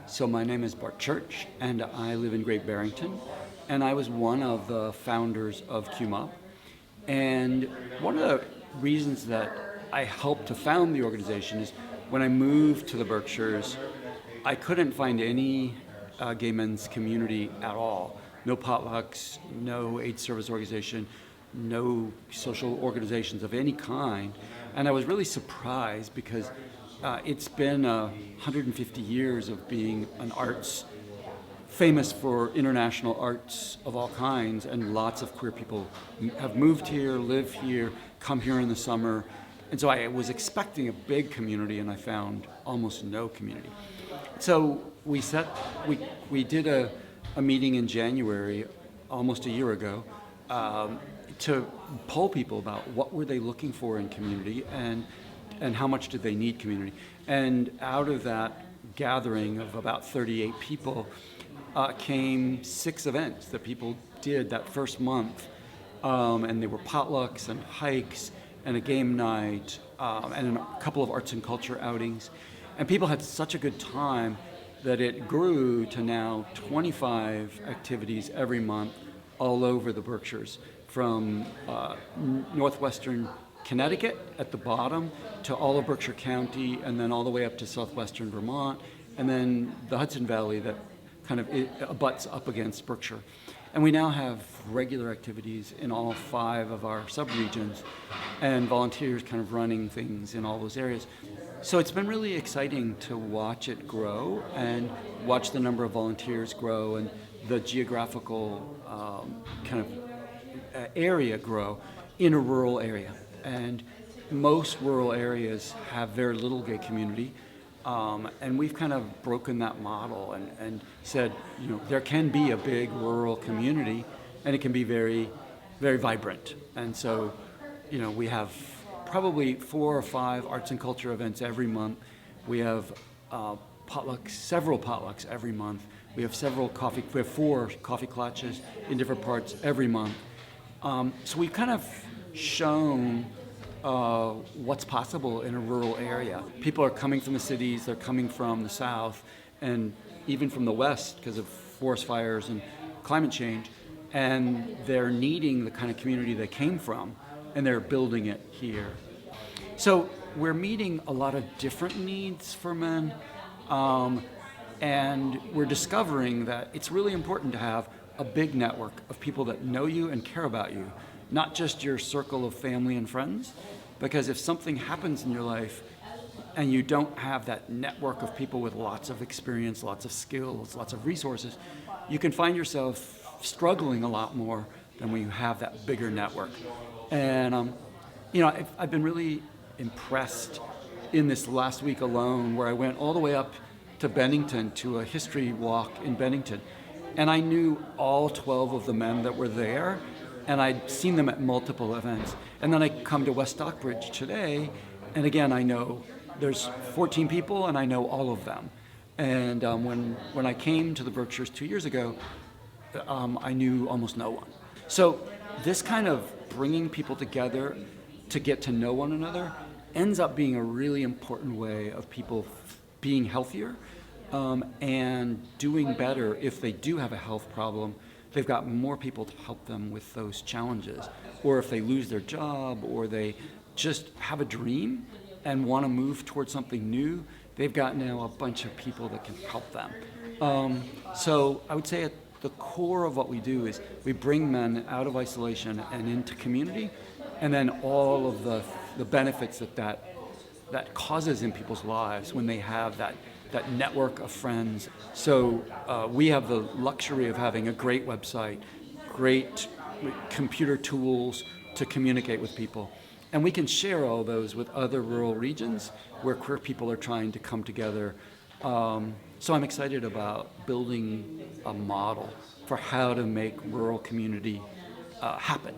So my name is Bart and I live in Great Barrington, and I was one of the founders of Q-MoB. And one of the reasons that I helped to found the organization is when I moved to the Berkshires, I couldn't find any gay men's community at all. No potlucks, no aid service organization, no social organizations of any kind. And I was really surprised because it's been 150 years of being an arts, famous for international arts of all kinds, and lots of queer people have moved here, live here, come here in the summer. And so I was expecting a big community, and I found almost no community. So we did a meeting in January, almost a year ago, to poll people about what were they looking for in community and how much did they need community. And out of that gathering of about 38 people came 6 events that people did that first month. And they were potlucks and hikes and a game night and a couple of arts and culture outings. And people had such a good time that it grew to now 25 activities every month all over the Berkshires, from northwestern Connecticut at the bottom to all of Berkshire County, and then all the way up to southwestern Vermont, and then the Hudson Valley that kind of abuts up against Berkshire. And we now have regular activities in all 5 of our subregions, and volunteers kind of running things in all those areas. So it's been really exciting to watch it grow and watch the number of volunteers grow and the geographical kind of area grow in a rural area. And most rural areas have very little gay community. And we've kind of broken that model and said, there can be a big rural community and it can be very, very vibrant. And so, we have probably 4 or 5 arts and culture events every month. We have several potlucks every month. We have 4 coffee clutches in different parts every month. So we've kind of shown what's possible in a rural area. People are coming from the cities, they're coming from the south, and even from the west because of forest fires and climate change, and they're needing the kind of community they came from, and they're building it here. So we're meeting a lot of different needs for men, and we're discovering that it's really important to have a big network of people that know you and care about you, not just your circle of family and friends, because if something happens in your life and you don't have that network of people with lots of experience, lots of skills, lots of resources, you can find yourself struggling a lot more than when you have that bigger network. And I've been really impressed in this last week alone, where I went all the way up to Bennington to a history walk in Bennington, and I knew all 12 of the men that were there, and I'd seen them at multiple events. And then I come to West Stockbridge today, and again, I know there's 14 people, and I know all of them. And when I came to the Berkshires 2 years ago, I knew almost no one. So this kind of bringing people together to get to know one another ends up being a really important way of people being healthier and doing better. If they do have a health problem, they've got more people to help them with those challenges. Or if they lose their job, or they just have a dream and want to move towards something new, they've got now a bunch of people that can help them. So I would say at the core of what we do is we bring men out of isolation and into community, and then all of the benefits that causes in people's lives when they have that network of friends. So we have the luxury of having a great website, great computer tools to communicate with people. And we can share all those with other rural regions where queer people are trying to come together. So I'm excited about building a model for how to make rural community happen.